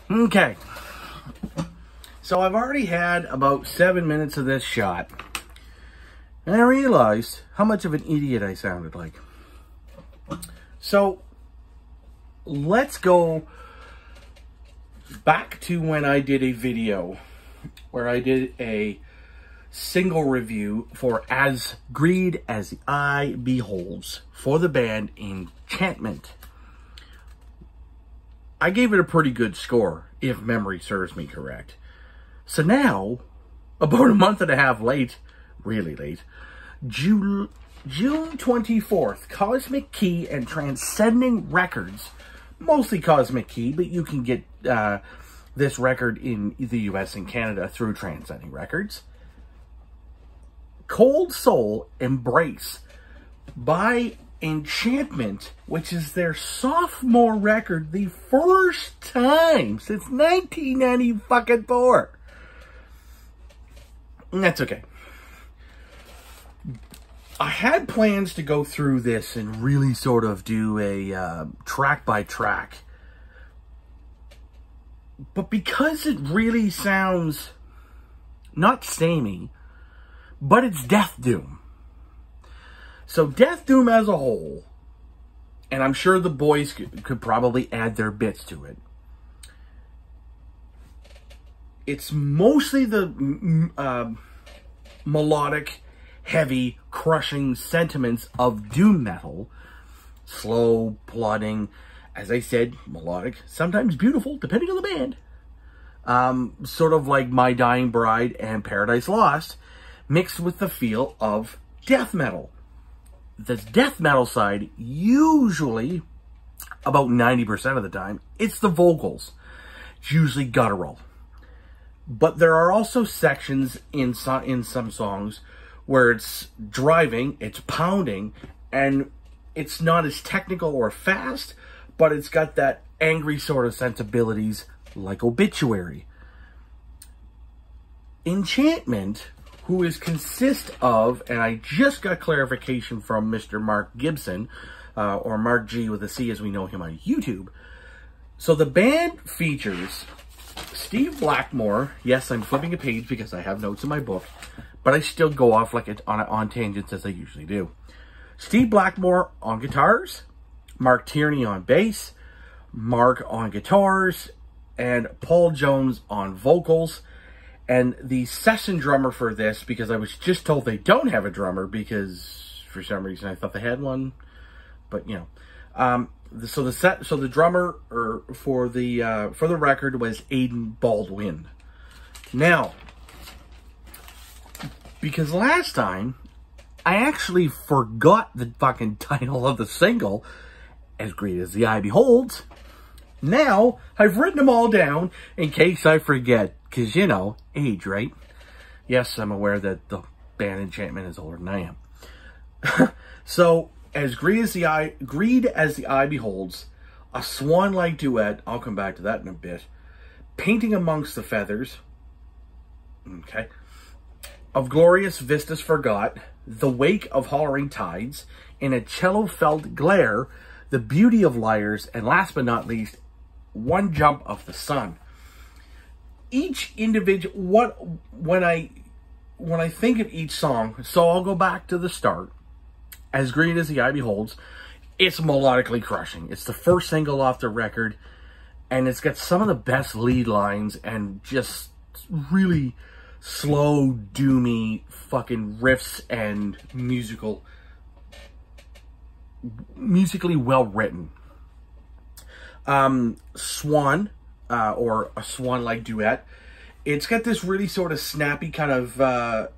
Okay. So I've already had about 7 minutes of this shot. And I realized how much of an idiot I sounded like. So let's go back to when I did a video where I did a single review for As Greed as the Eye Beholds for the band Enchantment. I gave it a pretty good score, if memory serves me correct. So now, about a month and a half late, really late, June 24th, Cosmic Key and Transcending Records, mostly Cosmic Key, but you can get this record in the US and Canada through Transcending Records. Cold Soul Embrace by Enchantment, which is their sophomore record, the first time since 1994. And that's okay. I had plans to go through this and really sort of do a track by track. But because it really sounds not samey, but it's Death Doom. So Death Doom as a whole, and I'm sure the boys could probably add their bits to it. It's mostly the melodic, heavy, crushing sentiments of doom metal. Slow, plodding, as I said, melodic, sometimes beautiful, depending on the band. Sort of like My Dying Bride and Paradise Lost, mixed with the feel of death metal. The death metal side, usually, about 90% of the time, it's the vocals. It's usually guttural. But there are also sections in some songs where it's driving, it's pounding, and it's not as technical or fast, but it's got that angry sort of sensibilities like Obituary. Enchantment, who consist of, and I just got clarification from Mr. Mark Gibson, or Mark G with a C as we know him on YouTube. So the band features Steve Blackmore. Yes, I'm flipping a page because I have notes in my book, but I still go off like on tangents as I usually do. Steve Blackmore on guitars, Mark Tierney on bass, Mark on guitars, and Paul Jones on vocals. And the session drummer for this, because I was just told they don't have a drummer because for some reason I thought they had one, but you know, so the drummer for the record was Aidan Baldwin. Now, because last time I actually forgot the fucking title of the single, As Great as the Eye Beholds. Now, I've written them all down in case I forget. Because, you know, age, right? Yes, I'm aware that the band Enchantment is older than I am. So, As Greed as the Eye Beholds, a swan-like duet, I'll come back to that in a bit, Painting Amongst the Feathers, okay, Of Glorious Vistas Forgot, The Wake of Hollering Tides, In a Cello-Felt Glare, The Beauty of Liars, and last but not least, One Jump of the Sun. Each individual, when I think of each song, so I'll go back to the start. As Great as the Eye Beholds, it's melodically crushing. It's the first single off the record, and it's got some of the best lead lines and just really slow, doomy fucking riffs and musically well written. Swan, or a swan-like duet. It's got this really sort of snappy kind of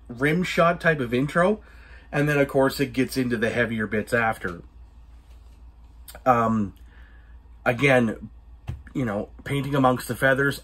rim shot type of intro, and then of course it gets into the heavier bits after. Again, you know, Painting Amongst the Feathers,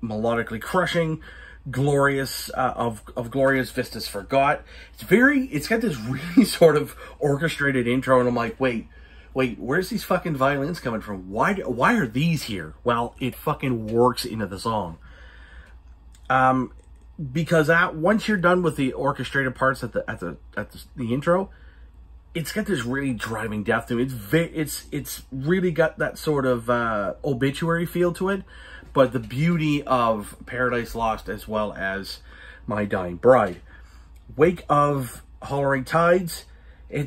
melodically crushing. Glorious of Glorious Vistas Forgot. It's got this really sort of orchestrated intro, and I'm like, wait, where's these fucking violins coming from? Why are these here? Well, it fucking works into the song. Because once you're done with the orchestrated parts at the intro, it's got this really driving death to it. It's really got that sort of obituary feel to it, but the beauty of Paradise Lost as well as My Dying Bride. Wake of Hollering Tides, you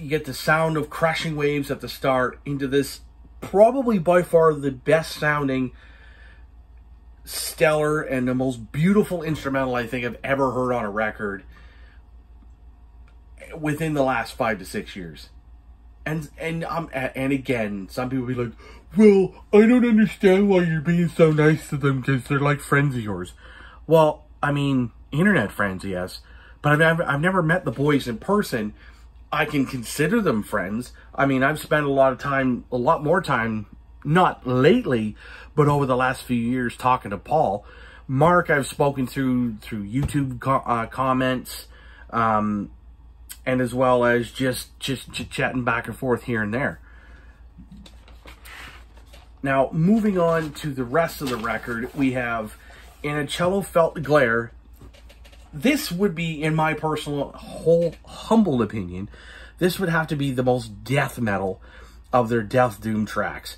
get the sound of crashing waves at the start into this probably by far the best sounding, stellar, and the most beautiful instrumental I think I've ever heard on a record within the last 5 to 6 years. And again, some people be like, well, I don't understand why you're being so nice to them because they're like friends of yours. Well, I mean, internet friends, yes, but I've never met the boys in person. I can consider them friends. I mean, I've spent a lot more time, not lately, but over the last few years talking to Paul. Mark, I've spoken through YouTube comments, and as well as just chatting back and forth here and there. Now, moving on to the rest of the record, we have In a Cello Felt Glare. This would be, in my personal, humble opinion, this would have to be the most death metal of their Death Doom tracks.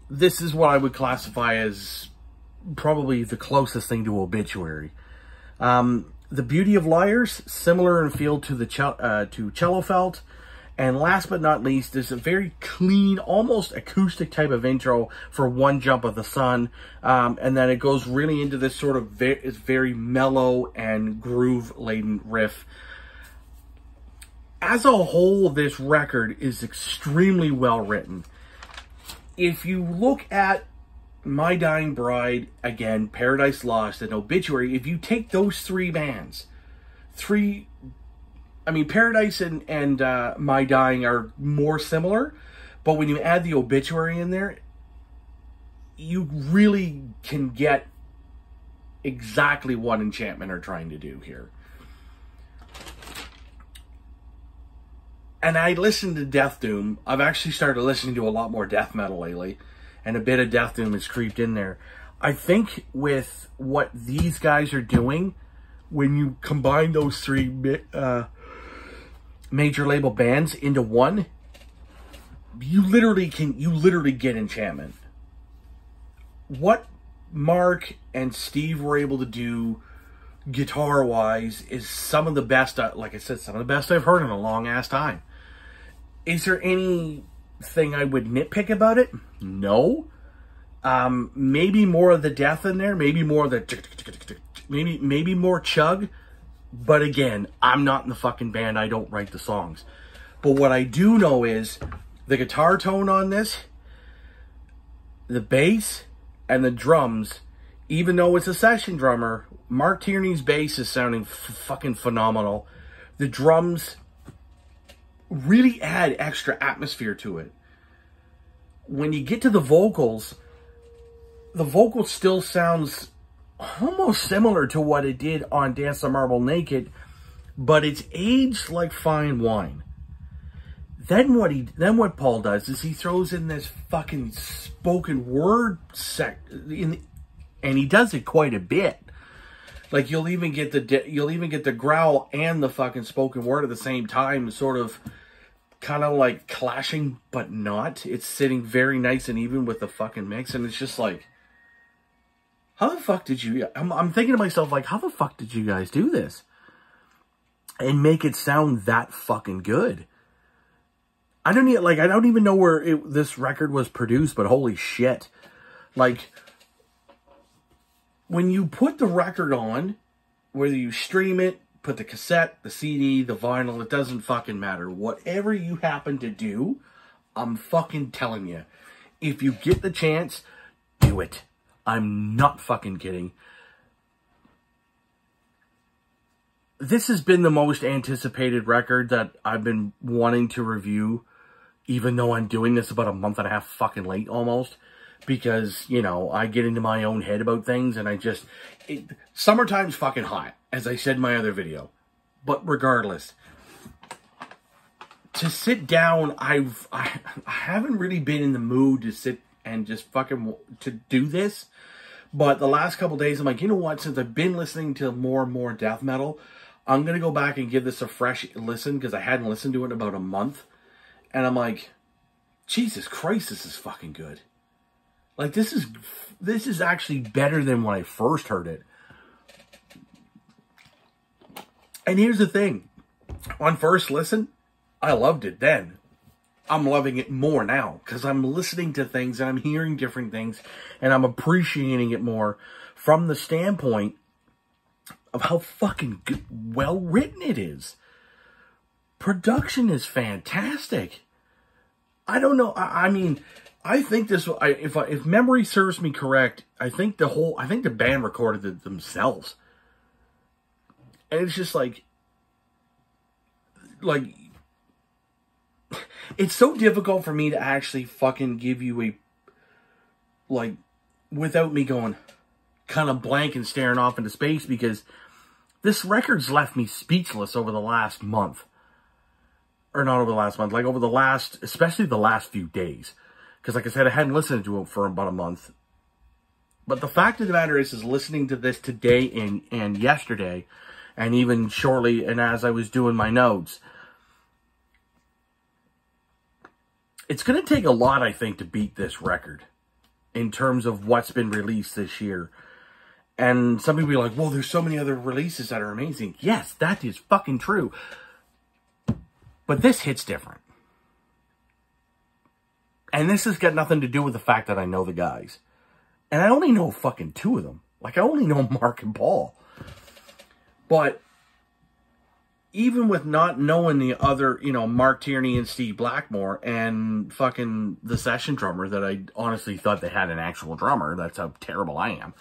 This is what I would classify as probably the closest thing to Obituary. The Beauty of Liars, similar in feel to the Cello Felt. And last but not least, there's a very clean, almost acoustic type of intro for One Jump of the Sun. And then it goes really into this sort of very mellow and groove-laden riff. As a whole, this record is extremely well written. If you look at My Dying Bride, again, Paradise Lost, and Obituary, if you take those three bands, Paradise and My Dying are more similar, but when you add the Obituary in there, you really can get exactly what Enchantment are trying to do here. And I listened to Death Doom. I've actually started listening to a lot more death metal lately, and a bit of Death Doom has creeped in there. I think with what these guys are doing, when you combine those three major label bands into one, you literally get Enchantment. What Mark and Steve were able to do guitar wise is some of the best, like I said, some of the best I've heard in a long ass time. Is there anything I would nitpick about it? No. Maybe more of the death in there, maybe more of the maybe more chug. But again, I'm not in the fucking band. I don't write the songs. But what I do know is the guitar tone on this, the bass, and the drums, even though it's a session drummer, Mark Tierney's bass is sounding fucking phenomenal. The drums really add extra atmosphere to it. When you get to the vocal still sounds almost similar to what it did on Dance the Marble Naked, but it's aged like fine wine. Then what Paul does is he throws in this fucking spoken word and he does it quite a bit. Like you'll even get the growl and the fucking spoken word at the same time, sort of kind of like clashing, but not. It's sitting very nice and even with the fucking mix, and it's just like, how the fuck did you... I'm thinking to myself, like, how the fuck did you guys do this? And make it sound that fucking good. I don't even know where this record was produced, but holy shit. Like, when you put the record on, whether you stream it, put the cassette, the CD, the vinyl, it doesn't fucking matter. Whatever you happen to do, I'm fucking telling you, if you get the chance, do it. I'm not fucking kidding. This has been the most anticipated record that I've been wanting to review, even though I'm doing this about a month and a half fucking late almost. Because, you know, I get into my own head about things and summertime's fucking hot, as I said in my other video. But regardless, to sit down, I haven't really been in the mood to sit and just fucking to do this. But the last couple days, I'm like, you know what? Since I've been listening to more and more death metal, I'm going to go back and give this a fresh listen because I hadn't listened to it in about a month. And I'm like, Jesus Christ, this is fucking good. Like, this is actually better than when I first heard it. And here's the thing. On first listen, I loved it then. I'm loving it more now because I'm listening to things and I'm hearing different things and I'm appreciating it more from the standpoint of how fucking good, well written it is. Production is fantastic. I don't know. I mean, I think this. If memory serves me correct, I think the band recorded it themselves, and it's just like it's so difficult for me to actually fucking give you a, like, without me going kind of blank and staring off into space, because this record's left me speechless over the last month. Or not over the last month, like over the last, especially the last few days. Because like I said, I hadn't listened to it for about a month. But the fact of the matter is listening to this today and yesterday, and even shortly, and as I was doing my notes, it's going to take a lot, I think, to beat this record in terms of what's been released this year. And some people be like, well, there's so many other releases that are amazing. Yes, that is fucking true. But this hits different. And this has got nothing to do with the fact that I know the guys. And I only know fucking two of them. Like, I only know Mark and Paul. But even with not knowing the other, you know, Mark Tierney and Steve Blackmore and fucking the session drummer that I honestly thought they had an actual drummer. That's how terrible I am.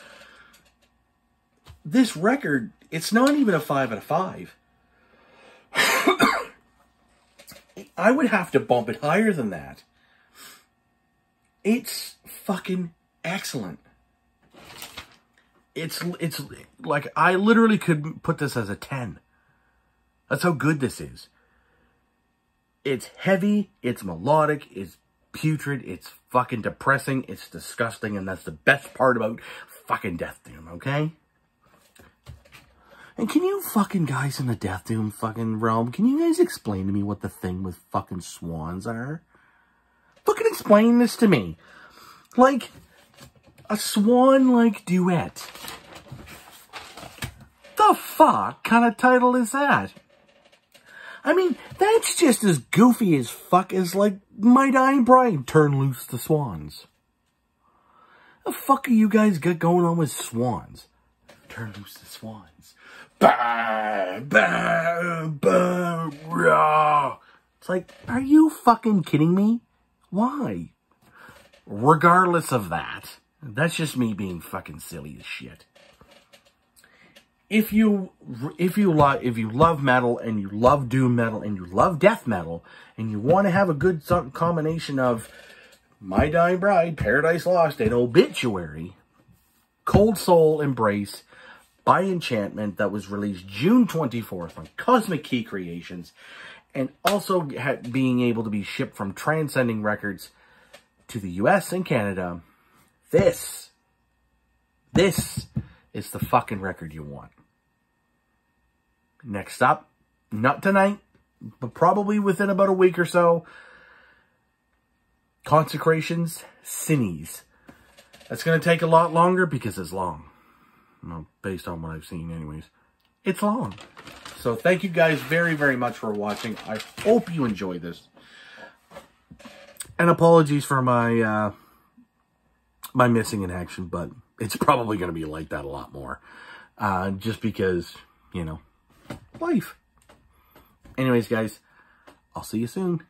This record, it's not even a 5 out of 5. I would have to bump it higher than that. It's fucking excellent. It's like, I literally could put this as a 10. That's how good this is. It's heavy, it's melodic, it's putrid, it's fucking depressing, it's disgusting, and that's the best part about fucking Death Doom, okay? And can you fucking guys in the Death Doom fucking realm, can you guys explain to me what the thing with fucking swans are? Fucking explain this to me. Like, a swan-like duet. The fuck kind of title is that? I mean, that's just as goofy as fuck as, like, My Dying Bride, Turn Loose the Swans. The fuck are you guys got going on with swans? Turn loose the swans. Bah, bah, bah, rah. It's like, are you fucking kidding me? Why? Regardless of that, that's just me being fucking silly as shit. If you love metal and you love doom metal and you love death metal and you want to have a good combination of My Dying Bride, Paradise Lost, and Obituary, Cold Soul Embrace by Enchantment, that was released June 24th on Cosmic Key Creations, and also being able to be shipped from Transcending Records to the US and Canada. This is the fucking record you want. Next up, not tonight, but probably within about a week or so, Consecration's Cines. That's going to take a lot longer because it's long. Well, based on what I've seen anyways. It's long. So thank you guys very, very much for watching. I hope you enjoyed this. And apologies for my my missing in action, but it's probably going to be like that a lot more. Just because, you know, life. Anyways, guys, I'll see you soon.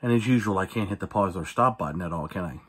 And as usual, I can't hit the pause or stop button at all, can I?